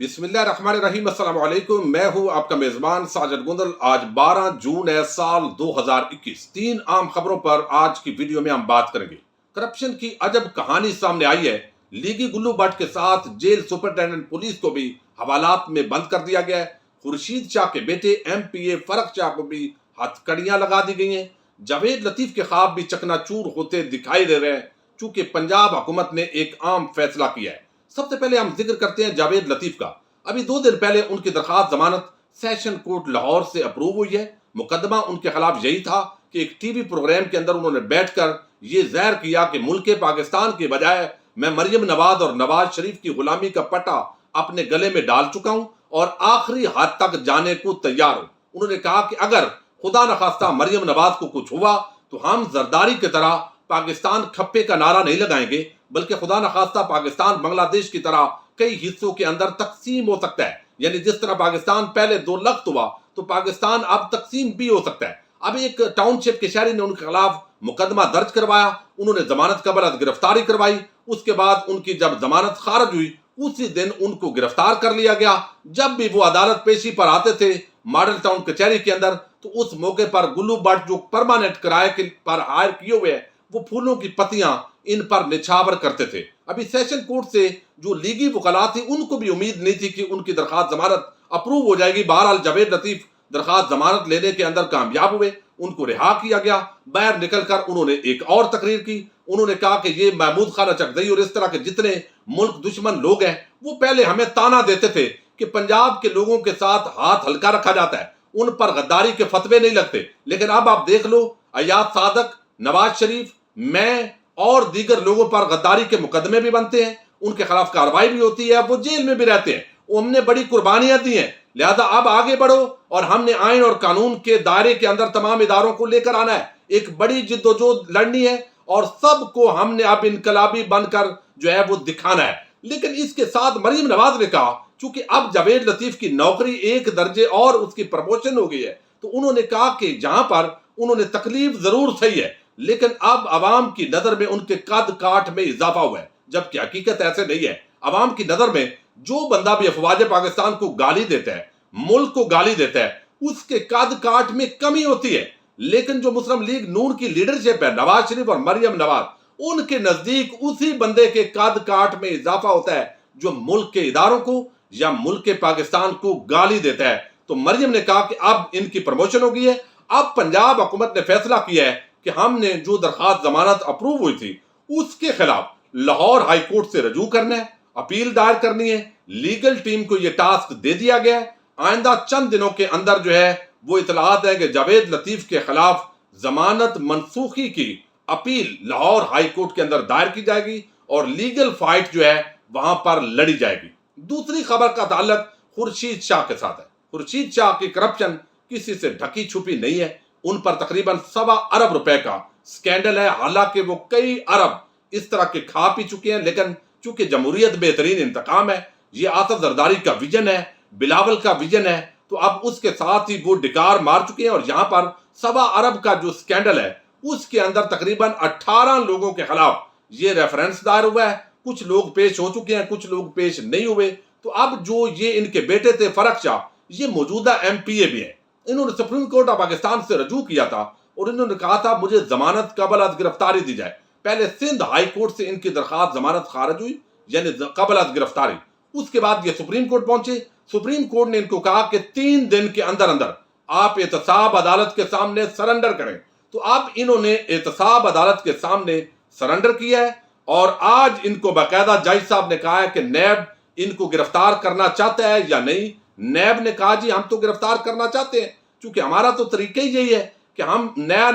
بسم اللہ الرحمن الرحیم۔ السلام علیکم، میں ہوں آپ کا میزبان ساجد گندل۔ آج 12 جون ہے سال 2021۔ 3 عام خبروں پر آج کی ویڈیو میں ہم بات کریں گے۔ کرپشن کی عجب کہانی سامنے آئی ہے۔ لیگی گلو بٹ کے ساتھ جیل سپرنٹینڈنٹ پولیس کو بھی حوالات میں بند کر دیا گیا ہے۔ خورشید شاہ کے بیٹے ایم پی اے فرق شاہ کو بھی ہتھ کڑیاں لگا دی گئی ہیں۔ جاوید لطیف کے خواب بھی چکنا چور ہوتے دکھائی دے رہے ہیں، چونکہ پنجاب حکومت نے ایک عام فیصلہ کیا ہے۔ سب سے پہلے ہم ذکر کرتے ہیں جاوید لطیف کا۔ ابھی 2 دن پہلے ان کی درخواست ضمانت سیشن کورٹ لاہور سے اپروو ہوئی ہے۔ مقدمہ ان کے خلاف یہی تھا کہ ایک ٹی وی پروگرام کے اندر انہوں نے بیٹھ کر یہ زہر کیا کہ ملک پاکستان کے بجائے میں مریم نواز اور نواز شریف کی غلامی کا پٹا اپنے گلے میں ڈال چکا ہوں اور آخری حد تک جانے کو تیار ہوں۔ انہوں نے کہا کہ اگر خدا نخواستہ مریم نواز کو کچھ ہوا تو ہم زرداری کی طرح پاکستان کھپے کا نعرہ نہیں لگائیں گے، بلکہ خدا نخواستہ پاکستان بنگلہ دیش کی طرح کئی حصوں کے اندر تقسیم ہو سکتا ہے۔ یعنی جس طرح پاکستان پہلے 2 لخت ہوا تو پاکستان اب تقسیم بھی ہو سکتا ہے۔ اب ایک ٹاؤن شپ کے شہری نے ان کے خلاف مقدمہ درج کروایا، انہوں نے ضمانت قبل از گرفتاری کروائی۔ اس کے بعد ان کی جب ضمانت خارج ہوئی اسی دن ان کو گرفتار کر لیا گیا۔ جب بھی وہ عدالت پیشی پر آتے تھے ماڈل ٹاؤن کچہری کے اندر تو اس موقع پر گلو بٹ جو پرماننٹ کرائے پر ہائر کیے ہوئے ہیں وہ پھولوں کی پتیاں ان پر نچھاور کرتے تھے۔ ابھی سیشن کورٹ سے جو لیگی وکلاء تھی ان کو بھی امید نہیں تھی کہ ان کی درخواست ضمانت اپروو ہو جائے گی۔ بہرحال جاوید لطیف درخواست ضمانت لینے کے اندر کامیاب ہوئے، ان کو رہا کیا گیا۔ باہر نکل کر انہوں نے ایک اور تقریر کی۔ انہوں نے کہا کہ یہ محمود خان اچکزئی اور اس طرح کے جتنے ملک دشمن لوگ ہیں وہ پہلے ہمیں تانا دیتے تھے کہ پنجاب کے لوگوں کے ساتھ ہاتھ ہلکا رکھا جاتا ہے، ان پر غداری کے فتوے نہیں لگتے، لیکن اب آپ دیکھ لو ایاز صادق، نواز شریف، میں اور دیگر لوگوں پر غداری کے مقدمے بھی بنتے ہیں، ان کے خلاف کارروائی بھی ہوتی ہے، وہ جیل میں بھی رہتے ہیں۔ ہم نے بڑی قربانیاں دی ہیں، لہذا اب آگے بڑھو اور ہم نے آئین اور قانون کے دائرے کے اندر تمام اداروں کو لے کر آنا ہے۔ ایک بڑی جد و جہد لڑنی ہے اور سب کو ہم نے اب انقلابی بن کر جو ہے وہ دکھانا ہے۔ لیکن اس کے ساتھ مریم نواز نے کہا چونکہ اب جاوید لطیف کی نوکری 1 درجے اور اس کی پروموشن ہو گئی ہے تو انہوں نے کہا کہ جہاں پر انہوں نے تکلیف ضرور سہی ہے لیکن اب عوام کی نظر میں ان کے قد کاٹ میں اضافہ ہوا ہے، جبکہ حقیقت ایسے نہیں ہے۔ عوام کی نظر میں جو بندہ بھی افواج پاکستان کو گالی دیتا ہے، ملک کو گالی دیتا ہے، اس کے قد کاٹ میں کمی ہوتی ہے، لیکن جو مسلم لیگ نون کی لیڈرشپ ہے، نواز شریف اور مریم نواز، ان کے نزدیک اسی بندے کے قد کاٹ میں اضافہ ہوتا ہے جو ملک کے اداروں کو یا ملک پاکستان کو گالی دیتا ہے۔ تو مریم نے کہا کہ اب ان کی پروموشن ہو گئی ہے۔ اب پنجاب حکومت نے فیصلہ کیا ہے کہ ہم نے جو درخواست ضمانت اپروو ہوئی تھی اس کے خلاف لاہور ہائی کورٹ سے رجوع کرنا ہے، اپیل دائر کرنی ہے۔ لیگل ٹیم کو یہ ٹاسک دے دیا گیا ہے۔ آئندہ چند دنوں کے اندر جو ہے وہ اطلاعات ہے کہ جاوید لطیف کے خلاف ضمانت منسوخی کی اپیل لاہور ہائی کورٹ کے اندر دائر کی جائے گی اور لیگل فائٹ جو ہے وہاں پر لڑی جائے گی۔ دوسری خبر کا تعلق خورشید شاہ کے ساتھ ہے۔ خورشید شاہ کی کرپشن کسی سے ڈھکی چھپی نہیں ہے۔ ان پر تقریباً 1.25 ارب روپے کا سکینڈل ہے، حالانکہ وہ کئی ارب اس طرح کے کھا پی چکے ہیں، لیکن چونکہ جمہوریت بہترین انتقام ہے، یہ آصف زرداری کا ویژن ہے، بلاول کا ویژن ہے، تو اب اس کے ساتھ ہی وہ ڈکار مار چکے ہیں اور یہاں پر 1.25 ارب کا جو سکینڈل ہے اس کے اندر تقریباً 18 لوگوں کے خلاف یہ ریفرنس دائر ہوا ہے۔ کچھ لوگ پیش ہو چکے ہیں، کچھ لوگ پیش نہیں ہوئے۔ تو اب جو یہ ان کے بیٹے تھے فرق شاہ، یہ موجودہ ایم پی اے بھی ہیں۔ انہوں نے سپریم کورٹ آف پاکستان سے رجوع کیا تھا اور انہوں نے کہا تھا مجھے ضمانت قبل از گرفتاری دی جائے۔ پہلے سندھ ہائی کورٹ سے ان کی درخواست ضمانت خارج ہوئی، یعنی قبل از گرفتاری۔ اس کے بعد یہ سپریم کورٹ پہنچے۔ سپریم کورٹ نے ان کو کہا کہ 3 دن کے اندر آپ احتساب عدالت کے سامنے سرنڈر کریں۔ تو اب انہوں نے احتساب عدالت کے سامنے سرنڈر کیا ہے اور آج ان کو باقاعدہ جج صاحب نے کہا ہے کہ نیب ان کو گرفتار کرنا چاہتا ہے یا نہیں۔ نیب نے کہا جی ہم تو گرفتار کرنا چاہتے ہیں، چونکہ ہمارا تو طریقہ ہی یہی ہے کہ ہم نیا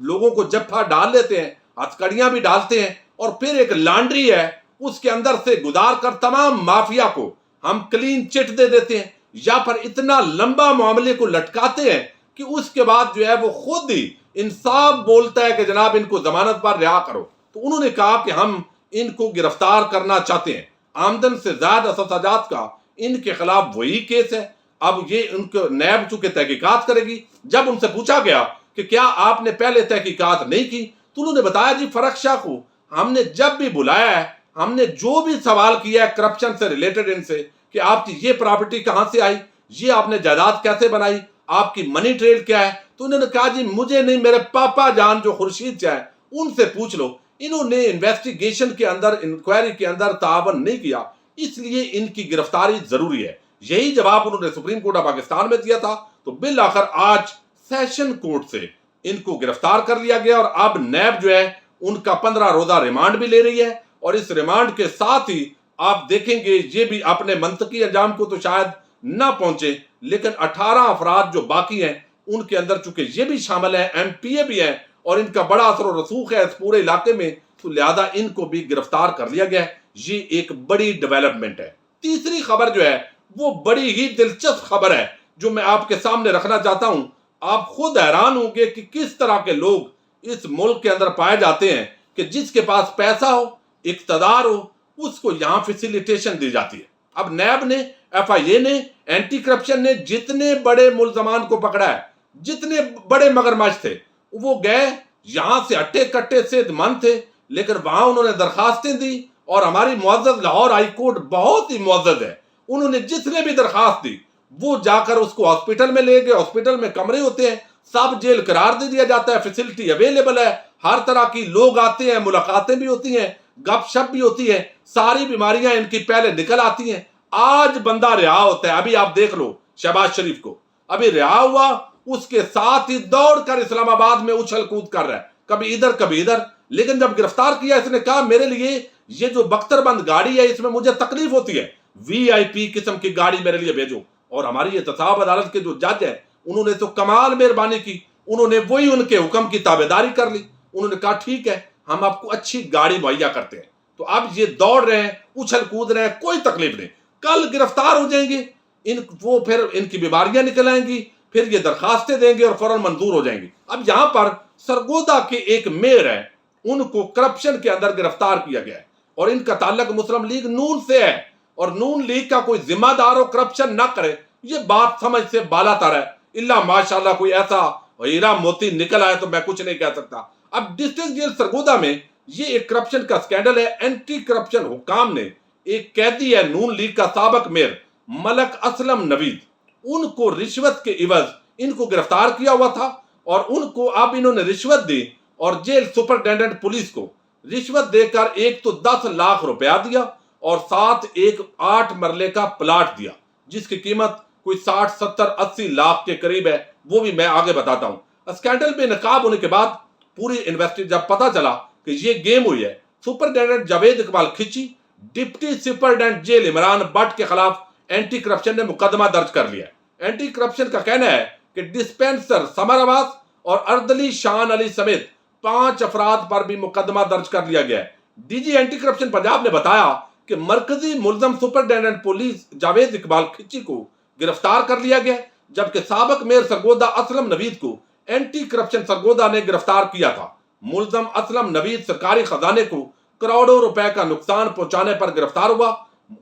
لوگوں کو جپھا ڈال لیتے ہیں، ہتھکڑیاں بھی ڈالتے ہیں اور پھر ایک لانڈری ہے اس کے اندر سے گزار کر تمام مافیا کو ہم کلین چٹ دے دیتے ہیں، یا پھر اتنا لمبا معاملے کو لٹکاتے ہیں کہ اس کے بعد جو ہے وہ خود ہی انصاف بولتا ہے کہ جناب ان کو ضمانت پر رہا کرو۔ تو انہوں نے کہا کہ ہم ان کو گرفتار کرنا چاہتے ہیں۔ آمدن سے زائد اخراجات کا ان کے خلاف وہی کیس ہے۔ اب یہ ان کو نیب چونکہ تحقیقات کرے گی۔ جب ان سے پوچھا گیا کہ کیا آپ نے پہلے تحقیقات نہیں کی تو انہوں نے بتایا جی فرق شاہ کو ہم نے جب بھی بلایا ہے، ہم نے جو بھی سوال کیا ہے کرپشن سے ریلیٹڈ ان سے، کہ آپ کی یہ پراپرٹی کہاں سے آئی, یہ آپ نے جائیداد کیسے بنائی, آپ کی منی ٹریل کیا ہے. تو انہوں نے کہا جی مجھے نہیں, میرے پاپا جان جو خورشید چاہ ان سے پوچھ لو. انہوں نے انویسٹیگیشن کے اندر, انکوائری کے اندر تعاون نہیں کیا, اس لیے ان کی گرفتاری ضروری ہے. یہی جواب انہوں نے سپریم کورٹ آف پاکستان میں دیا تھا. تو بالآخر آج سیشن کورٹ سے ان کو گرفتار کر لیا گیا, اور اب نیب جو ہے ان کا 15 روزہ ریمانڈ بھی لے رہی ہے. اور اس ریمانڈ کے ساتھ ہی آپ دیکھیں گے یہ بھی اپنے منطقی انجام کو تو شاید نہ پہنچے, لیکن 18 افراد جو باقی ہیں ان کے اندر چونکہ یہ بھی شامل ہیں, ایم پی اے بھی ہیں, اور ان کا بڑا اثر و رسوخ ہے اس پورے علاقے میں, تو لہذا ان کو بھی گرفتار کر لیا گیا ہے. یہ ایک بڑی ڈیولپمنٹ ہے. تیسری خبر جو ہے وہ بڑی ہی دلچسپ خبر ہے جو میں آپ کے سامنے رکھنا چاہتا ہوں. آپ خود حیران ہوں گے کہ کس طرح کے لوگ اس ملک کے اندر پائے جاتے ہیں کہ جس کے پاس پیسہ ہو, اقتدار ہو, اس کو یہاں فیسیلیٹیشن دی جاتی ہے. اب نیب نے, ایف آئی اے نے, اینٹی کرپشن نے جتنے بڑے ملزمان کو پکڑا ہے, جتنے بڑے مگرمچھ تھے, وہ گئے یہاں سے اٹے کٹے صحت مند تھے, لیکن وہاں انہوں نے درخواستیں دی, اور ہماری معزز لاہور ہائی کورٹ بہت ہی معزز ہے, انہوں نے جس نے بھی درخواست دی وہ جا کر اس کو ہاسپٹل میں لے گئے. ہاسپٹل میں کمرے ہوتے ہیں, سب جیل قرار دے دیا جاتا ہے, فیسلٹی اویلیبل ہے, ہر طرح کی لوگ آتے ہیں, ملاقاتیں بھی ہوتی ہیں, گپ شپ بھی ہوتی ہے, ساری بیماریاں ان کی پہلے نکل آتی ہیں. آج بندہ رہا ہوتا ہے, ابھی آپ دیکھ لو شہباز شریف کو, ابھی رہا ہوا, اس کے ساتھ ہی دوڑ کر اسلام آباد میں اچھل کود کر رہا ہے, کبھی ادھر کبھی ادھر. لیکن جب گرفتار کیا اس نے کہا میرے لیے یہ جو بختر بند گاڑی ہے اس میں مجھے تکلیف ہوتی ہے, وی آئی پی قسم کی گاڑی میرے لیے بھیجو. اور ہماری احتساب عدالت کے جو جج ہیں انہوں نے تو کمال مہربانی کی, انہوں نے وہی ان کے حکم کی تابعداری کر لی. انہوں نے کہا ٹھیک ہے ہم آپ کو اچھی گاڑی مہیا کرتے ہیں. تو اب یہ دوڑ رہے ہیں, اچھل کود رہے ہیں, کوئی تکلیف نہیں. کل گرفتار ہو جائیں گے وہ, پھر ان کی بیماریاں نکل آئیں گی, پھر یہ درخواستیں دیں گے اور فوراً منظور ہو جائیں گی. اب یہاں پر سرگودا کے ایک میئر ہے, ان کو کرپشن کے اندر گرفتار کیا گیا ہے, اور ان کا تعلق مسلم لیگ نون سے ہے, اور نون لیگ کا کوئی ذمہ دار ہو کرپشن نہ کرے, یہ بات سمجھ سے بالا تر ہے. اللہ ماشاءاللہ کوئی ایسا ہیرا موتی نکل آئے تو میں کچھ نہیں کہہ سکتا. اب ڈسٹرکٹ جیل سرگودا میں یہ ایک کرپشن کا سکینڈل ہے. اینٹی کرپشن حکام نے ایک قیدی ہے نون لیگ کا سابق میئر ملک اسلم نوید, ان کو رشوت کے عوض ان کو گرفتار کیا ہوا تھا, اور ان کو اب انہوں نے رشوت دی, اور جیل سپرنٹینڈنٹ پولیس کو رشوت دے کر ایک تو 10 لاکھ روپیہ دیا, اور ساتھ ایک 8 مرلے کا پلاٹ دیا جس کی قیمت کوئی 60 70 80 لاکھ کے قریب ہے, وہ بھی میں آگے بتاتا ہوں. اسکینڈل بے نقاب ہونے کے بعد پوری انویسٹی جب پتا چلا کہ یہ گیم ہوئی ہے, superintendent Javed Iqbal Khichi deputy superintendent jail Imran Butt کے خلاف اینٹی کرپشن نے مقدمہ درج کر لیا. اینٹی کرپشن کا کہنا ہے کہ ڈسپینسر سمر عباس اور اردلی شان علی سمیت 5 افراد پر بھی مقدمہ درج کر لیا گیا ہے. D G anti corruption Punjab نے بتایا کہ مرکزی ملزم سپرنٹینڈنٹ پولیس جاوید اقبال کھچی کو گرفتار کر لیا گیا, جبکہ سابق میئر سرگودا اسلم نوید کو اینٹی کرپشن سرگودا نے گرفتار کیا تھا. ملزم اسلم نوید سرکاری خزانے کو کروڑوں روپے کا نقصان پہنچانے پر گرفتار ہوا.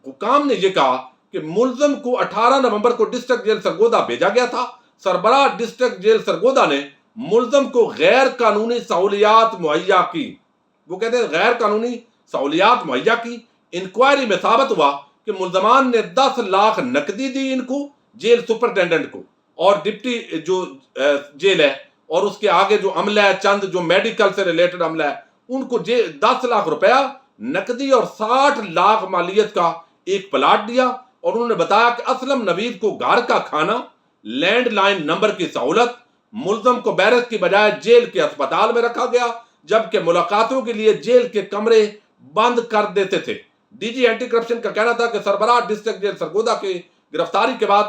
حکام نے یہ کہا کہ ملزم کو 18 نومبر کو ڈسٹرکٹ جیل سرگودا بھیجا گیا تھا. سربراہ ڈسٹرکٹ جیل سرگودا نے ملزم کو غیر قانونی سہولیات مہیا کی, وہ کہتے ہیں غیر قانونی سہولیات مہیا کی. انکوائری میں ثابت ہوا کہ ملزمان نے 10 لاکھ نقدی دی ان کو, جیل سپرنٹینڈنٹ کو, اور ڈپٹی جو جیل ہے اور اس کے آگے جو عملہ ہے, چند جو میڈیکل سے ریلیٹڈ عملہ ہے, ان کو 10 لاکھ روپیہ نقدی اور 60 لاکھ مالیت کا ایک پلاٹ دیا. اور انہوں نے بتایا کہ اسلم نوید کو گھر کا کھانا, لینڈ لائن نمبر کی سہولت, ملزم کو بیرک کی بجائے جیل کے اسپتال میں رکھا گیا, جبکہ ملاقاتوں کے لیے جیل کے کمرے بند کر دیتے تھے. ڈی جی اینٹی کرپشن کا کہنا تھا کہ سربراہ ڈسٹرکٹ جیل سرگودا کی گرفتاری کے بعد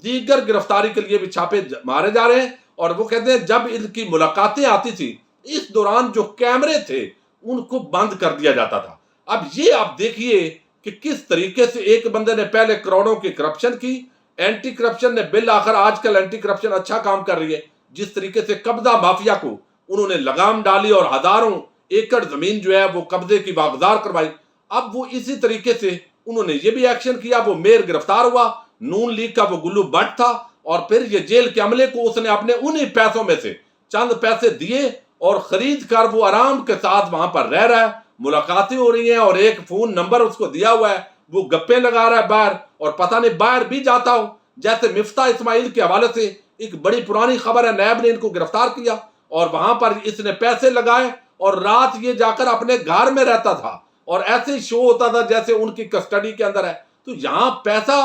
دیگر گرفتاری کے لیے بھی چھاپے مارے جا رہے ہیں. اور وہ کہتے ہیں جب ان کی ملاقاتیں آتی تھی اس دوران جو کیمرے تھے ان کو بند کر دیا جاتا تھا. اب یہ آپ دیکھیے کہ کس طریقے سے ایک بندے نے پہلے کروڑوں کی کرپشن کی, اینٹی کرپشن نے بالآخر, آج کل اینٹی کرپشن اچھا کام کر رہی ہے, جس طریقے سے قبضہ مافیا کو انہوں نے لگام ڈالی اور ہزاروں ایکڑ زمین جو ہے وہ قبضے کی واگزار کروائی. اب وہ اسی طریقے سے انہوں نے یہ بھی ایکشن کیا, وہ میئر گرفتار ہوا, نون لیگ کا وہ گلو بٹ تھا, اور پھر یہ جیل کے عملے کو اس نے اپنے انہی پیسوں میں سے چند پیسے دیے اور خرید کر وہ آرام کے ساتھ وہاں پر رہ رہا ہے, ملاقاتیں ہو رہی ہیں, اور ایک فون نمبر اس کو دیا ہوا ہے, وہ گپے لگا رہا ہے باہر اور پتہ نہیں باہر بھی جاتا ہو. جیسے مفتاح اسماعیل کے حوالے سے ایک بڑی پرانی خبر ہے, نیب نے ان کو گرفتار کیا اور وہاں پر اس نے پیسے لگائے اور رات یہ جا کر اپنے گھر میں رہتا تھا اور ایسے شو ہوتا تھا جیسے ان کی کسٹڈی کے اندر ہے. تو یہاں پیسہ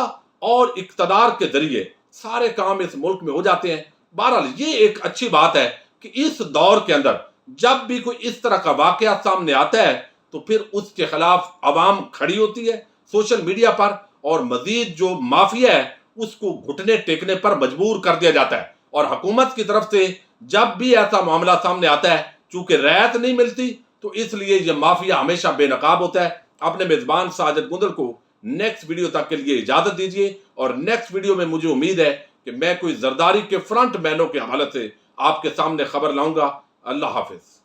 اور اقتدار کے ذریعے سارے کام اس ملک میں ہو جاتے ہیں. بہرحال یہ ایک اچھی بات ہے کہ اس دور کے اندر جب بھی کوئی اس طرح کا واقعہ سامنے آتا ہے تو پھر اس کے خلاف عوام کھڑی ہوتی ہے سوشل میڈیا پر, اور مزید جو مافیا ہے اس کو گھٹنے ٹیکنے پر مجبور کر دیا جاتا ہے. اور حکومت کی طرف سے جب بھی ایسا معاملہ سامنے آتا ہے, چونکہ رعایت نہیں ملتی, تو اس لیے یہ مافیا ہمیشہ بے نقاب ہوتا ہے. اپنے میزبان ساجد گندل کو نیکسٹ ویڈیو تک کے لیے اجازت دیجیے, اور نیکسٹ ویڈیو میں مجھے امید ہے کہ میں کوئی زرداری کے فرنٹ مینوں کے حوالے سے آپ کے سامنے خبر لاؤں گا. اللہ حافظ.